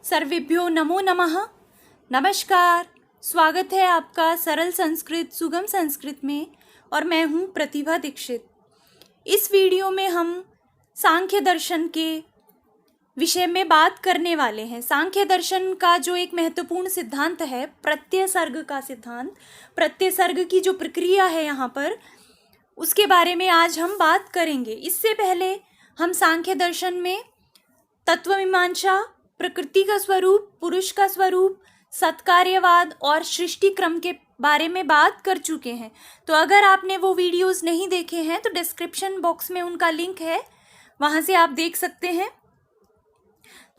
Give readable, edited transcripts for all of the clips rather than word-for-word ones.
सर्वेभ्यो नमो नमः। नमस्कार, स्वागत है आपका सरल संस्कृत सुगम संस्कृत में और मैं हूँ प्रतिभा दीक्षित। इस वीडियो में हम सांख्य दर्शन के विषय में बात करने वाले हैं। सांख्य दर्शन का जो एक महत्वपूर्ण सिद्धांत है प्रत्यय सर्ग का सिद्धांत, प्रत्यय सर्ग की जो प्रक्रिया है यहाँ पर, उसके बारे में आज हम बात करेंगे। इससे पहले हम सांख्य दर्शन में तत्वमीमांसा, प्रकृति का स्वरूप, पुरुष का स्वरूप, सत्कार्यवाद और सृष्टि क्रम के बारे में बात कर चुके हैं। तो अगर आपने वो वीडियोस नहीं देखे हैं तो डिस्क्रिप्शन बॉक्स में उनका लिंक है, वहाँ से आप देख सकते हैं।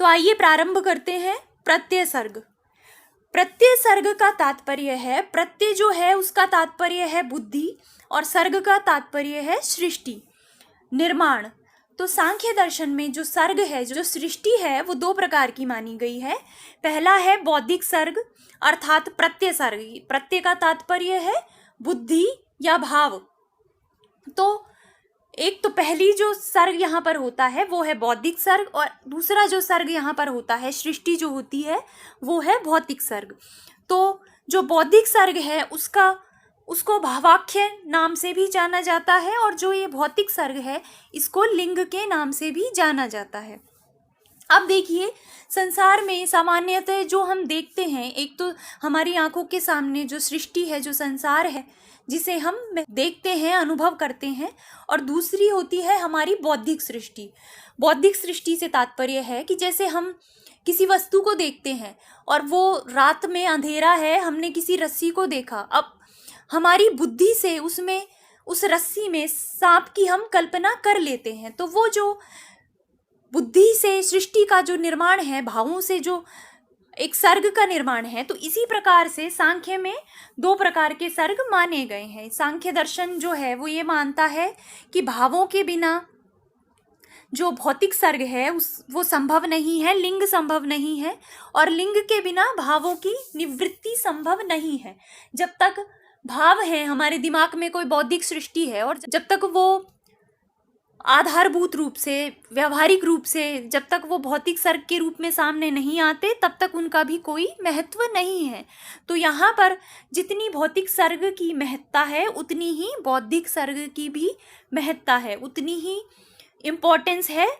तो आइए प्रारंभ करते हैं। प्रत्यय सर्ग। प्रत्यय सर्ग का तात्पर्य है, प्रत्यय जो है उसका तात्पर्य है बुद्धि और सर्ग का तात्पर्य है सृष्टि, निर्माण। तो सांख्य दर्शन में जो सर्ग है, जो सृष्टि है, वो दो प्रकार की मानी गई है। पहला है बौद्धिक सर्ग अर्थात प्रत्यय सर्ग। प्रत्यय का तात्पर्य है बुद्धि या भाव। तो एक तो पहली जो सर्ग यहाँ पर होता है वो है बौद्धिक सर्ग और दूसरा जो सर्ग यहाँ पर होता है, सृष्टि जो होती है, वो है भौतिक सर्ग। तो जो बौद्धिक सर्ग है उसको भावाख्य नाम से भी जाना जाता है और जो ये भौतिक सर्ग है इसको लिंग के नाम से भी जाना जाता है। अब देखिए, संसार में सामान्यतः जो हम देखते हैं, एक तो हमारी आंखों के सामने जो सृष्टि है, जो संसार है, जिसे हम देखते हैं, अनुभव करते हैं, और दूसरी होती है हमारी बौद्धिक सृष्टि। बौद्धिक सृष्टि से तात्पर्य है कि जैसे हम किसी वस्तु को देखते हैं और वो रात में अंधेरा है, हमने किसी रस्सी को देखा, अब हमारी बुद्धि से उसमें, उस रस्सी में सांप की हम कल्पना कर लेते हैं। तो वो जो बुद्धि से सृष्टि का जो निर्माण है, भावों से जो एक सर्ग का निर्माण है, तो इसी प्रकार से सांख्य में दो प्रकार के सर्ग माने गए हैं। सांख्य दर्शन जो है वो ये मानता है कि भावों के बिना जो भौतिक सर्ग है वो संभव नहीं है, लिंग संभव नहीं है, और लिंग के बिना भावों की निवृत्ति संभव नहीं है। जब तक भाव है हमारे दिमाग में, कोई बौद्धिक सृष्टि है, और जब तक वो आधारभूत रूप से, व्यवहारिक रूप से, जब तक वो भौतिक सर्ग के रूप में सामने नहीं आते, तब तक उनका भी कोई महत्व नहीं है। तो यहाँ पर जितनी भौतिक सर्ग की महत्ता है उतनी ही बौद्धिक सर्ग की भी महत्ता है, उतनी ही इम्पोर्टेंस है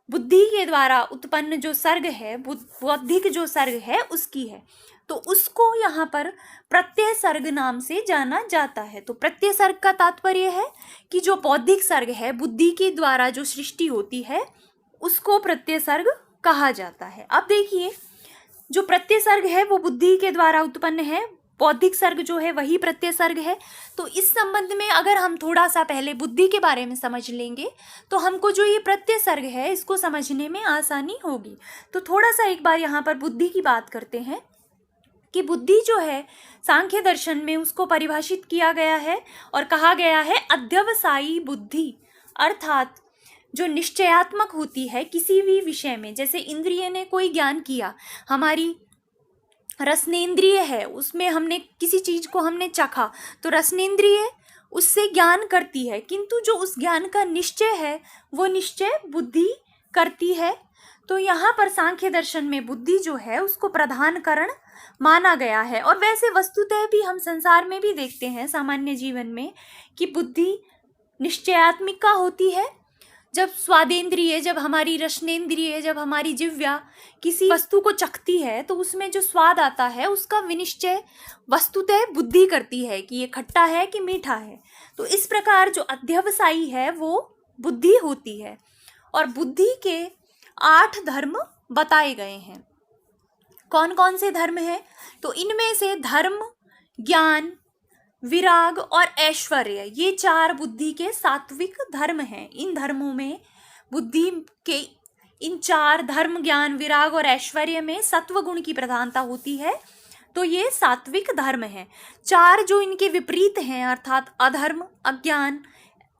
बुद्धि के द्वारा उत्पन्न जो सर्ग है, बौद्धिक जो सर्ग है उसकी है। तो उसको यहाँ पर प्रत्यय सर्ग नाम से जाना जाता है। तो प्रत्यय सर्ग का तात्पर्य है कि जो बौद्धिक सर्ग है, बुद्धि के द्वारा जो सृष्टि होती है, उसको प्रत्यय सर्ग कहा जाता है। अब देखिए, जो प्रत्यय सर्ग है वो बुद्धि के द्वारा उत्पन्न है, बौद्धिक सर्ग जो है वही प्रत्यय सर्ग है। तो इस संबंध में अगर हम थोड़ा सा पहले बुद्धि के बारे में समझ लेंगे तो हमको जो ये प्रत्यय सर्ग है इसको समझने में आसानी होगी। तो थोड़ा सा एक बार यहाँ पर बुद्धि की बात करते हैं कि बुद्धि जो है सांख्य दर्शन में उसको परिभाषित किया गया है और कहा गया है अध्यवसायी बुद्धि, अर्थात जो निश्चयात्मक होती है किसी भी विषय में। जैसे इंद्रिय ने कोई ज्ञान किया, हमारी रसनेन्द्रिय है, उसमें हमने किसी चीज को हमने चखा, तो रसनेन्द्रिय उससे ज्ञान करती है, किंतु जो उस ज्ञान का निश्चय है वो निश्चय बुद्धि करती है। तो यहाँ पर सांख्य दर्शन में बुद्धि जो है उसको प्रधान कारण माना गया है। और वैसे वस्तुतः भी हम संसार में भी देखते हैं, सामान्य जीवन में, कि बुद्धि निश्चयात्मिका होती है। जब स्वादेंद्रिय, जब हमारी रसनेन्द्रिय, जब हमारी जिह्वा किसी वस्तु को चखती है तो उसमें जो स्वाद आता है उसका विनिश्चय वस्तुतः बुद्धि करती है कि ये खट्टा है कि मीठा है। तो इस प्रकार जो अध्यवसायी है वो बुद्धि होती है। और बुद्धि के 8 धर्म बताए गए हैं। कौन कौन से धर्म हैं? तो इनमें से धर्म, ज्ञान, विराग और ऐश्वर्य, ये 4 बुद्धि के सात्विक धर्म हैं। इन धर्मों में, बुद्धि के इन 4 धर्म, ज्ञान, विराग और ऐश्वर्य में सत्व गुण की प्रधानता होती है। तो ये सात्विक धर्म हैं। 4 जो इनके विपरीत हैं, अर्थात अधर्म, अज्ञान,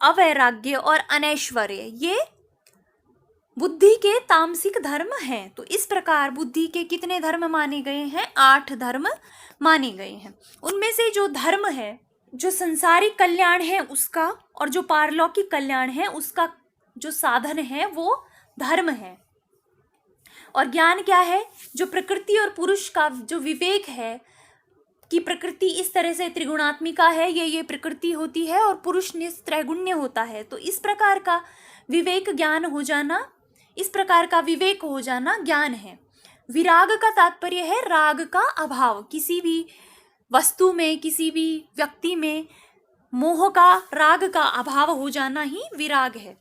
अवैराग्य और अनैश्वर्य, ये बुद्धि के तामसिक धर्म हैं। तो इस प्रकार बुद्धि के कितने धर्म माने गए हैं? 8 धर्म माने गए हैं। उनमें से जो धर्म है, जो संसारिक कल्याण है उसका, और जो पारलौकिक कल्याण है उसका जो साधन है वो धर्म है। और ज्ञान क्या है? जो प्रकृति और पुरुष का जो विवेक है कि प्रकृति इस तरह से त्रिगुणात्मिका है, ये प्रकृति होती है और पुरुष निस्त्रैगुण्य होता है। तो इस प्रकार का विवेक ज्ञान हो जाना, इस प्रकार का विवेक हो जाना ज्ञान है। विराग का तात्पर्य है राग का अभाव, किसी भी वस्तु में, किसी भी व्यक्ति में मोह का, राग का अभाव हो जाना ही विराग है।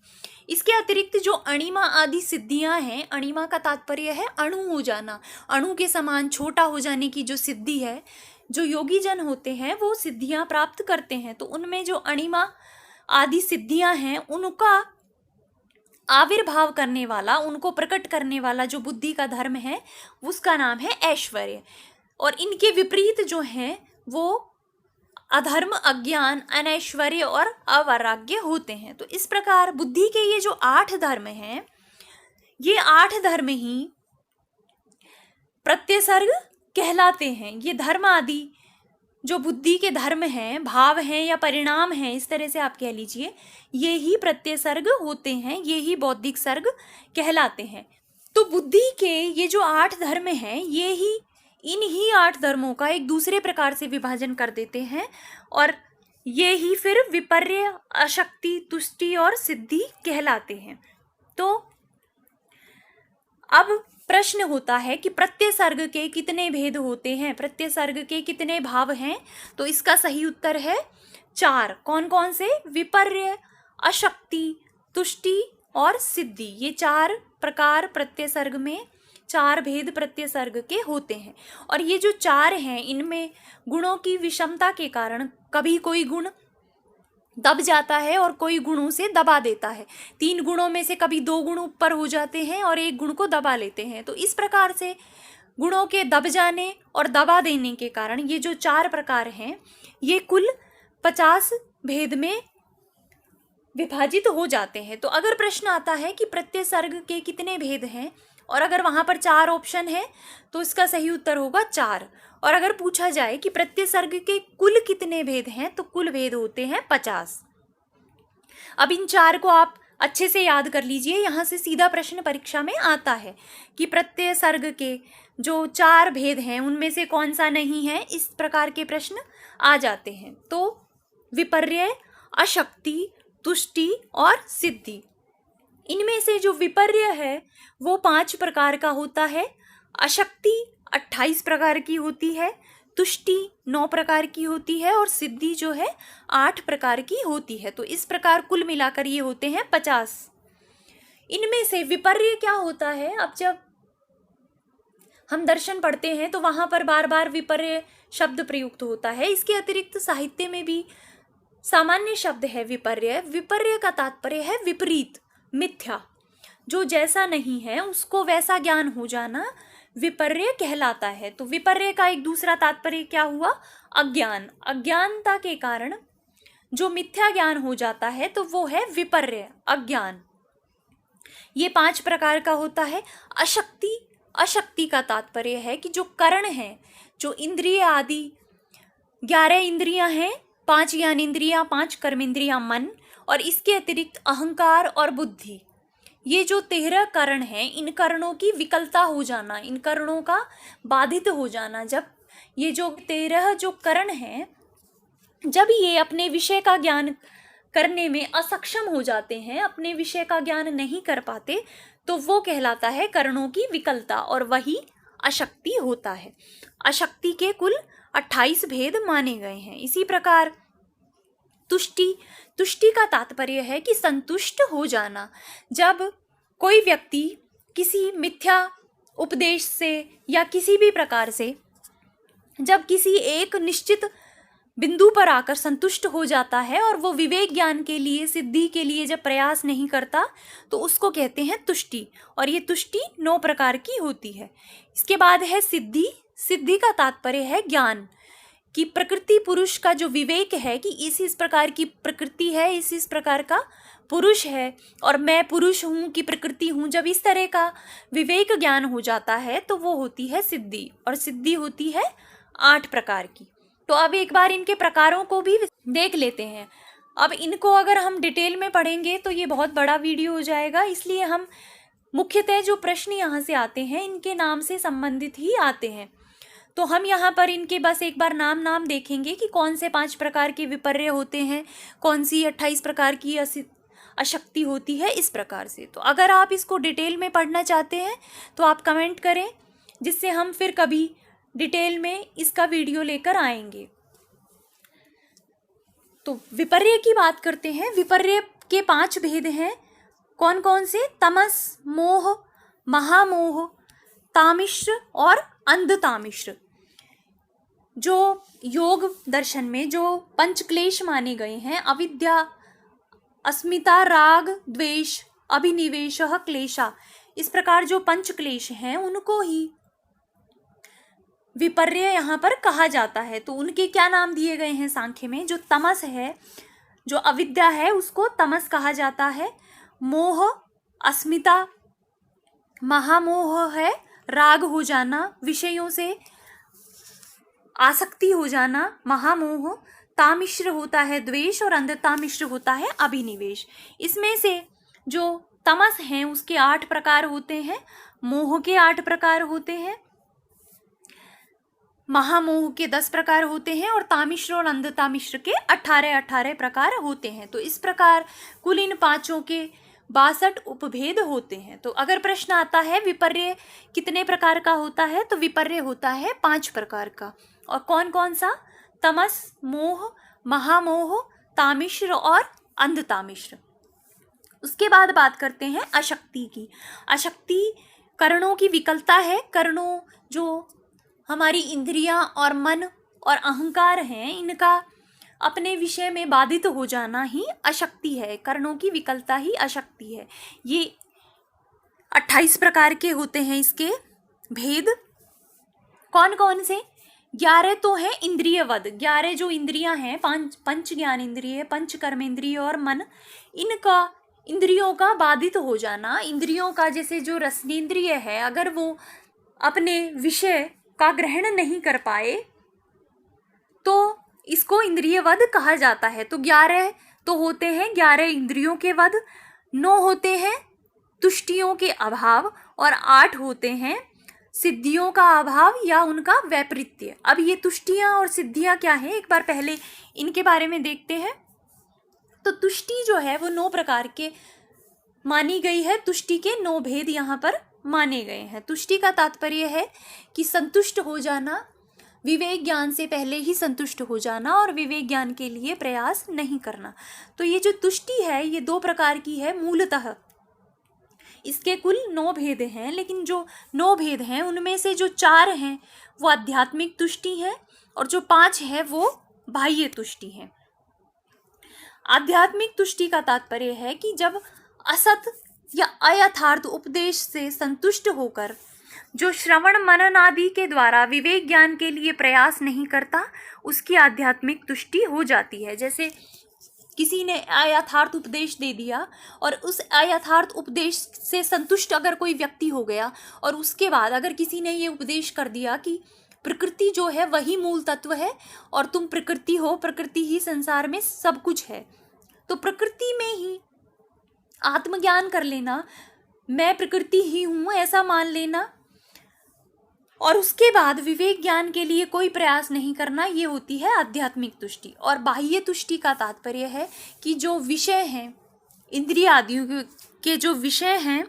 इसके अतिरिक्त जो अणिमा आदि सिद्धियां हैं, अणिमा का तात्पर्य है अणु हो जाना, अणु के समान छोटा हो जाने की जो सिद्धि है, जो योगी जन होते हैं वो सिद्धियां प्राप्त करते हैं। तो उनमें जो अणिमा आदि सिद्धियां हैं, उनका आविर्भाव करने वाला, उनको प्रकट करने वाला जो बुद्धि का धर्म है, उसका नाम है ऐश्वर्य। और इनके विपरीत जो हैं वो अधर्म, अज्ञान, अनैश्वर्य और अवैराग्य होते हैं। तो इस प्रकार बुद्धि के ये जो 8 धर्म हैं, ये 8 धर्म ही प्रत्यसर्ग कहलाते हैं। ये धर्म आदि जो बुद्धि के धर्म हैं, भाव हैं या परिणाम हैं, इस तरह से आप कह लीजिए, ये ही प्रत्यसर्ग होते हैं, ये ही बौद्धिक सर्ग कहलाते हैं। तो बुद्धि के ये जो 8 धर्म हैं, ये ही इन ही 8 धर्मों का एक दूसरे प्रकार से विभाजन कर देते हैं और ये ही फिर विपर्य, अशक्ति, तुष्टि और सिद्धि कहलाते हैं। तो अब प्रश्न होता है कि प्रत्यसर्ग के कितने भेद होते हैं, प्रत्यसर्ग के कितने भाव हैं? तो इसका सही उत्तर है 4। कौन कौन से? विपर्य, अशक्ति, तुष्टि और सिद्धि। ये 4 प्रकार प्रत्यसर्ग में, 4 भेद प्रत्यसर्ग के होते हैं। और ये जो 4 हैं, इनमें गुणों की विषमता के कारण कभी कोई गुण दब जाता है और कोई गुणों से दबा देता है। 3 गुणों में से कभी 2 गुण ऊपर हो जाते हैं और 1 गुण को दबा लेते हैं। तो इस प्रकार से गुणों के दब जाने और दबा देने के कारण ये जो 4 प्रकार हैं, ये कुल 50 भेद में विभाजित हो जाते हैं। तो अगर प्रश्न आता है कि प्रत्यसर्ग के कितने भेद हैं और अगर वहाँ पर 4 ऑप्शन है तो इसका सही उत्तर होगा 4। और अगर पूछा जाए कि प्रत्यसर्ग के कुल कितने भेद हैं, तो कुल भेद होते हैं 50। अब इन 4 को आप अच्छे से याद कर लीजिए, यहाँ से सीधा प्रश्न परीक्षा में आता है कि प्रत्यसर्ग के जो 4 भेद हैं उनमें से कौन सा नहीं है, इस प्रकार के प्रश्न आ जाते हैं। तो विपर्य, अशक्ति, तुष्टि और सिद्धि, इनमें से जो विपर्य है वो 5 प्रकार का होता है, अशक्ति 28 प्रकार की होती है, तुष्टि 9 प्रकार की होती है और सिद्धि जो है 8 प्रकार की होती है। तो इस प्रकार कुल मिलाकर ये होते हैं 50। इनमें से विपर्य क्या होता है? अब जब हम दर्शन पढ़ते हैं तो वहाँ पर बार बार विपर्य शब्द प्रयुक्त होता है। इसके अतिरिक्त साहित्य में भी सामान्य शब्द है विपर्य। विपर्य का तात्पर्य है विपरीत, मिथ्या, जो जैसा नहीं है उसको वैसा ज्ञान हो जाना विपर्य कहलाता है। तो विपर्य का एक दूसरा तात्पर्य क्या हुआ? अज्ञान। अज्ञानता के कारण जो मिथ्या ज्ञान हो जाता है तो वो है विपर्य, अज्ञान। ये 5 प्रकार का होता है। अशक्ति, अशक्ति का तात्पर्य है कि जो करण है, जो इंद्रिय आदि 11 इंद्रियां हैं, 5 ज्ञानेंद्रियां, 5 कर्मेंद्रियां, मन और इसके अतिरिक्त अहंकार और बुद्धि, ये जो 13 करण हैं, इन करणों की विकलता हो जाना, इन करणों का बाधित हो जाना। जब ये जो 13 जो करण हैं, जब ये अपने विषय का ज्ञान करने में असक्षम हो जाते हैं, अपने विषय का ज्ञान नहीं कर पाते, तो वो कहलाता है करणों की विकलता और वही अशक्ति होता है। अशक्ति के कुल 28 भेद माने गए हैं। इसी प्रकार तुष्टि, तुष्टि का तात्पर्य है कि संतुष्ट हो जाना। जब कोई व्यक्ति किसी मिथ्या उपदेश से या किसी भी प्रकार से जब किसी एक निश्चित बिंदु पर आकर संतुष्ट हो जाता है और वो विवेक ज्ञान के लिए, सिद्धि के लिए जब प्रयास नहीं करता, तो उसको कहते हैं तुष्टि। और ये तुष्टि 9 प्रकार की होती है। इसके बाद है सिद्धि। सिद्धि का तात्पर्य है ज्ञान, कि प्रकृति पुरुष का जो विवेक है कि इस प्रकार की प्रकृति है, इस प्रकार का पुरुष है और मैं पुरुष हूँ कि प्रकृति हूँ, जब इस तरह का विवेक ज्ञान हो जाता है तो वो होती है सिद्धि। और सिद्धि होती है 8 प्रकार की। तो अब एक बार इनके प्रकारों को भी देख लेते हैं। अब इनको अगर हम डिटेल में पढ़ेंगे तो ये बहुत बड़ा वीडियो हो जाएगा, इसलिए हम मुख्यतः जो प्रश्न यहाँ से आते हैं इनके नाम से संबंधित ही आते हैं। तो हम यहाँ पर इनके बस एक बार नाम देखेंगे कि कौन से 5 प्रकार के विपर्य होते हैं, कौन सी 28 प्रकार की अशक्ति होती है, इस प्रकार से। तो अगर आप इसको डिटेल में पढ़ना चाहते हैं तो आप कमेंट करें, जिससे हम फिर कभी डिटेल में इसका वीडियो लेकर आएंगे। तो विपर्य की बात करते हैं। विपर्य के 5 भेद हैं। कौन कौन से? तमस, मोह, महामोह, तामिश्र और अंधतामिश्र। जो योग दर्शन में जो पंचक्लेश माने गए हैं, अविद्या, अस्मिता, राग, द्वेष, अभिनिवेश, क्लेशा, इस प्रकार जो पंचक्लेश हैं उनको ही विपर्य यहाँ पर कहा जाता है। तो उनके क्या नाम दिए गए हैं सांख्य में? जो तमस है, जो अविद्या है, उसको तमस कहा जाता है। मोह, अस्मिता, महामोह है राग हो जाना, विषयों से आसक्ति हो जाना, महामोह। तामिश्र होता है द्वेष और अंधतामिश्र होता है अभिनिवेश। इसमें से जो तमस हैं उसके 8 प्रकार होते हैं, मोह के 8 प्रकार होते हैं, महामोह के 10 प्रकार होते हैं और तामिश्र और अंधतामिश्र के 18 प्रकार होते हैं। तो इस प्रकार कुल इन 5 के 62 उपभेद होते हैं। तो अगर प्रश्न आता है विपर्य कितने प्रकार का होता है, तो विपर्य होता है 5 प्रकार का। और कौन कौन सा? तमस, मोह, महामोह, तामिश्र और अंधतामिश्र। उसके बाद बात करते हैं अशक्ति की। अशक्ति कर्णों की विकलता है। कर्णों जो हमारी इंद्रियां और मन और अहंकार हैं, इनका अपने विषय में बाधित हो जाना ही अशक्ति है। कर्णों की विकलता ही अशक्ति है। ये 28 प्रकार के होते हैं इसके भेद। कौन कौन से? 11 तो है इंद्रियवद। 11 जो इंद्रियां हैं, पंच ज्ञान इंद्रिय, पंच कर्म इंद्रिय और मन, इनका इंद्रियों का बाधित हो जाना। इंद्रियों का जैसे जो रसनेन्द्रिय है, अगर वो अपने विषय का ग्रहण नहीं कर पाए तो इसको इंद्रिय वध कहा जाता है। तो 11 तो होते हैं 11 इंद्रियों के वध, 9 होते हैं तुष्टियों के अभाव और 8 होते हैं सिद्धियों का अभाव या उनका वैपरीत्य। अब ये तुष्टियां और सिद्धियां क्या है, एक बार पहले इनके बारे में देखते हैं। तो तुष्टि जो है वो 9 प्रकार के मानी गई है। तुष्टि के 9 भेद यहाँ पर माने गए हैं। तुष्टि का तात्पर्य है कि संतुष्ट हो जाना, विवेक ज्ञान से पहले ही संतुष्ट हो जाना और विवेक ज्ञान के लिए प्रयास नहीं करना। तो ये जो तुष्टि है ये 2 प्रकार की है मूलतः। इसके कुल 9 भेद हैं, लेकिन जो 9 भेद हैं उनमें से जो 4 हैं वो आध्यात्मिक तुष्टि है और जो 5 है वो बाह्य तुष्टि है। आध्यात्मिक तुष्टि का तात्पर्य है कि जब असत या अयथार्थ उपदेश से संतुष्ट होकर जो श्रवण मनन आदि के द्वारा विवेक ज्ञान के लिए प्रयास नहीं करता, उसकी आध्यात्मिक तुष्टि हो जाती है। जैसे किसी ने अयथार्थ उपदेश दे दिया और उस अयथार्थ उपदेश से संतुष्ट अगर कोई व्यक्ति हो गया और उसके बाद अगर किसी ने ये उपदेश कर दिया कि प्रकृति जो है वही मूल तत्व है और तुम प्रकृति हो, प्रकृति ही संसार में सब कुछ है, तो प्रकृति में ही आत्मज्ञान कर लेना, मैं प्रकृति ही हूँ ऐसा मान लेना और उसके बाद विवेक ज्ञान के लिए कोई प्रयास नहीं करना, ये होती है आध्यात्मिक तुष्टि। और बाह्य तुष्टि का तात्पर्य है कि जो विषय हैं, इंद्रिय आदियों के जो विषय हैं,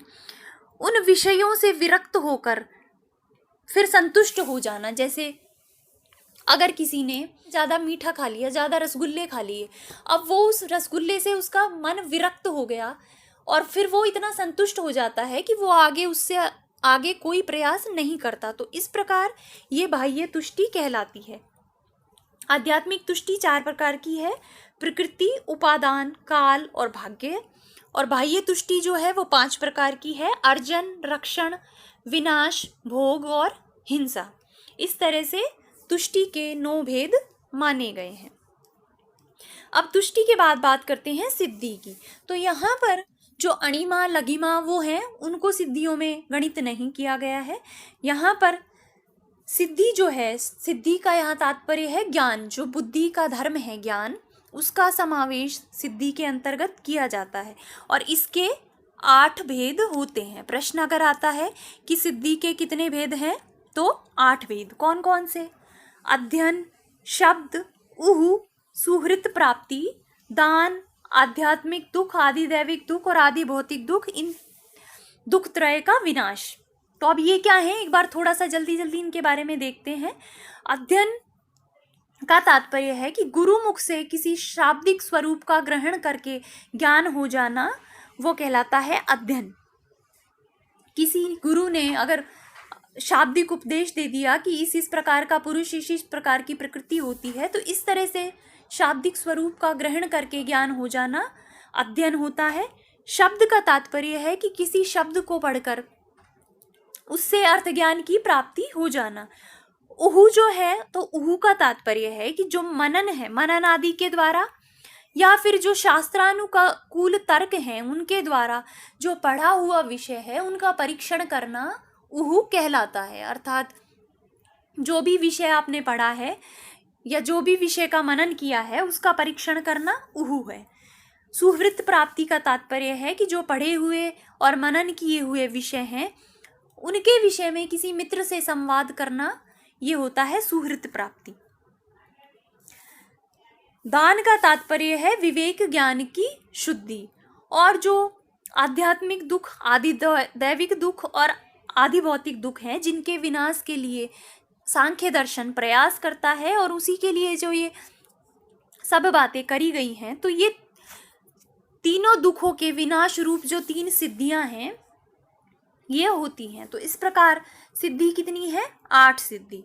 उन विषयों से विरक्त होकर फिर संतुष्ट हो जाना। जैसे अगर किसी ने ज़्यादा मीठा खा लिया, ज़्यादा रसगुल्ले खा लिए, अब वो उस रसगुल्ले से उसका मन विरक्त हो गया और फिर वो इतना संतुष्ट हो जाता है कि वो उससे आगे कोई प्रयास नहीं करता। तो इस प्रकार ये बाह्य तुष्टि कहलाती है। आध्यात्मिक तुष्टि 4 प्रकार की है, प्रकृति, उपादान, काल और भाग्य। और बाह्य तुष्टि जो है वो 5 प्रकार की है, अर्जन, रक्षण, विनाश, भोग और हिंसा। इस तरह से तुष्टि के 9 भेद माने गए हैं। अब तुष्टि के बाद बात करते हैं सिद्धि की। तो यहाँ पर जो अणिमा, लघिमा वो हैं, उनको सिद्धियों में गणित नहीं किया गया है। यहाँ पर सिद्धि जो है, सिद्धि का यहाँ तात्पर्य है ज्ञान, जो बुद्धि का धर्म है ज्ञान, उसका समावेश सिद्धि के अंतर्गत किया जाता है और इसके 8 भेद होते हैं। प्रश्न अगर आता है कि सिद्धि के कितने भेद हैं, तो 8 भेद। कौन कौन से? अध्ययन, शब्द, उहु, सुहृत प्राप्ति, दान, आध्यात्मिक दुख, आदि दैविक दुख और आदि भौतिक दुख, इन दुख त्रय का विनाश। तो अब ये क्या है, एक बार थोड़ा सा जल्दी जल्दी इनके बारे में देखते हैं। अध्ययन का तात्पर्य है कि गुरु मुख से किसी शाब्दिक स्वरूप का ग्रहण करके ज्ञान हो जाना, वो कहलाता है अध्ययन। किसी गुरु ने अगर शाब्दिक उपदेश दे दिया कि इस प्रकार का पुरुष, इस प्रकार की प्रकृति होती है, तो इस तरह से शाब्दिक स्वरूप का ग्रहण करके ज्ञान हो जाना अध्ययन होता है। शब्द का तात्पर्य है कि किसी शब्द को पढ़कर उससे अर्थ ज्ञान की प्राप्ति हो जाना। उहु जो है, तो उहु का तात्पर्य है कि जो मनन है, मनन आदि के द्वारा या फिर जो शास्त्रानुकूल तर्क हैं उनके द्वारा जो पढ़ा हुआ विषय है उनका परीक्षण करना उहु कहलाता है। अर्थात जो भी विषय आपने पढ़ा है या जो भी विषय का मनन किया है उसका परीक्षण करना उहु है। सुहृत प्राप्ति का तात्पर्य है कि जो पढ़े हुए और मनन किए हुए विषय हैं उनके विषय में किसी मित्र से संवाद करना, ये होता है सुहृत प्राप्ति। दान का तात्पर्य है विवेक ज्ञान की शुद्धि। और जो आध्यात्मिक दुख, आदि दैविक दुख और आदि भौतिक दुख हैं जिनके विनाश के लिए सांख्य दर्शन प्रयास करता है और उसी के लिए जो ये सब बातें करी गई हैं, तो ये तीनों दुखों के विनाश रूप जो 3 सिद्धियां हैं ये होती हैं। तो इस प्रकार सिद्धि कितनी है? 8 सिद्धि।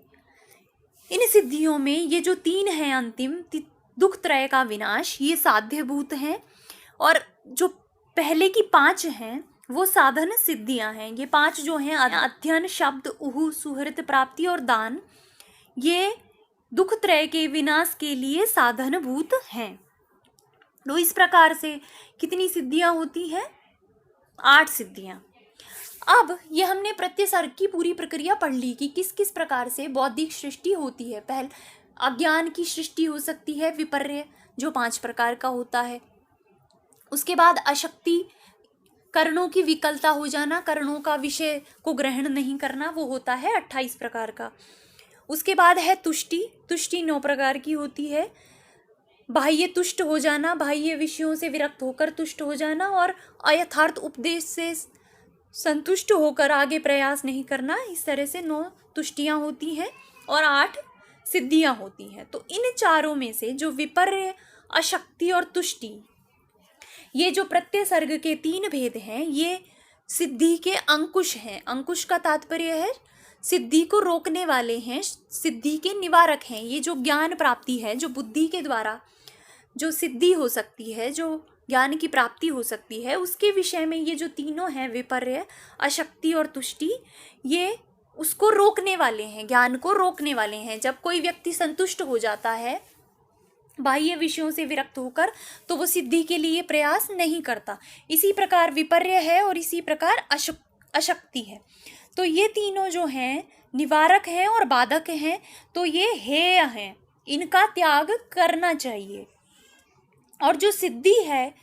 इन सिद्धियों में ये जो 3 हैं अंतिम, दुख त्रय का विनाश, ये साध्यभूत हैं। और जो पहले की 5 हैं वो साधन सिद्धियां हैं। ये 5 जो हैं, अध्ययन, शब्द, उहु, सुहृत प्राप्ति और दान, ये दुख त्रय के विनाश के लिए साधनभूत हैं। तो इस प्रकार से कितनी सिद्धियां होती हैं? 8 सिद्धियां। अब ये हमने प्रत्यसर्ग की पूरी प्रक्रिया पढ़ ली कि किस किस प्रकार से बौद्धिक सृष्टि होती है। पहले अज्ञान की सृष्टि हो सकती है, विपर्य जो 5 प्रकार का होता है। उसके बाद अशक्ति, कर्णों की विकलता हो जाना, कर्णों का विषय को ग्रहण नहीं करना, वो होता है 28 प्रकार का। उसके बाद है तुष्टि, तुष्टि 9 प्रकार की होती है। बाह्य तुष्ट हो जाना, बाह्य विषयों से विरक्त होकर तुष्ट हो जाना और अयथार्थ उपदेश से संतुष्ट होकर आगे प्रयास नहीं करना, इस तरह से 9 तुष्टियां होती हैं और 8 सिद्धियां होती हैं। तो इन चारों में से जो विपर्य, अशक्ति और तुष्टि, ये जो प्रत्यसर्ग के 3 भेद हैं, ये सिद्धि के अंकुश हैं। अंकुश का तात्पर्य है सिद्धि को रोकने वाले हैं, सिद्धि के निवारक हैं। ये जो ज्ञान प्राप्ति है, जो बुद्धि के द्वारा जो सिद्धि हो सकती है, जो ज्ञान की प्राप्ति हो सकती है, उसके विषय में ये जो तीनों हैं, विपर्य, अशक्ति और तुष्टि, ये उसको रोकने वाले हैं, ज्ञान को रोकने वाले हैं। जब कोई व्यक्ति संतुष्ट हो जाता है बाह्य विषयों से विरक्त होकर, तो वो सिद्धि के लिए प्रयास नहीं करता। इसी प्रकार विपर्य है और इसी प्रकार अशक्ति है। तो ये तीनों जो हैं निवारक हैं और बाधक हैं, तो ये हेय हैं, इनका त्याग करना चाहिए। और जो सिद्धि है,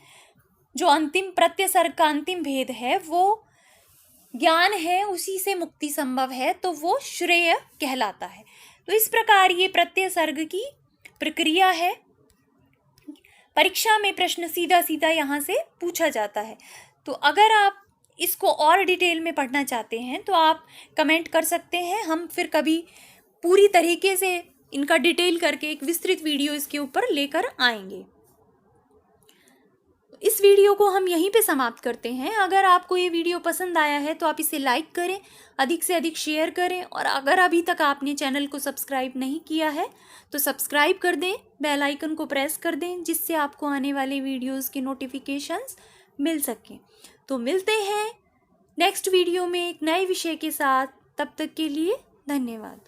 जो अंतिम प्रत्यसर्ग का अंतिम भेद है, वो ज्ञान है, उसी से मुक्ति संभव है, तो वो श्रेय कहलाता है। तो इस प्रकार ये प्रत्यसर्ग की प्रक्रिया है। परीक्षा में प्रश्न सीधा सीधा यहाँ से पूछा जाता है। तो अगर आप इसको और डिटेल में पढ़ना चाहते हैं तो आप कमेंट कर सकते हैं, हम फिर कभी पूरी तरीके से इनका डिटेल करके एक विस्तृत वीडियो इसके ऊपर लेकर आएंगे। इस वीडियो को हम यहीं पे समाप्त करते हैं। अगर आपको ये वीडियो पसंद आया है तो आप इसे लाइक करें, अधिक से अधिक शेयर करें, और अगर अभी तक आपने चैनल को सब्सक्राइब नहीं किया है तो सब्सक्राइब कर दें, बेल आइकन को प्रेस कर दें, जिससे आपको आने वाले वीडियोस की नोटिफिकेशंस मिल सकें। तो मिलते हैं नेक्स्ट वीडियो में एक नए विषय के साथ। तब तक के लिए धन्यवाद।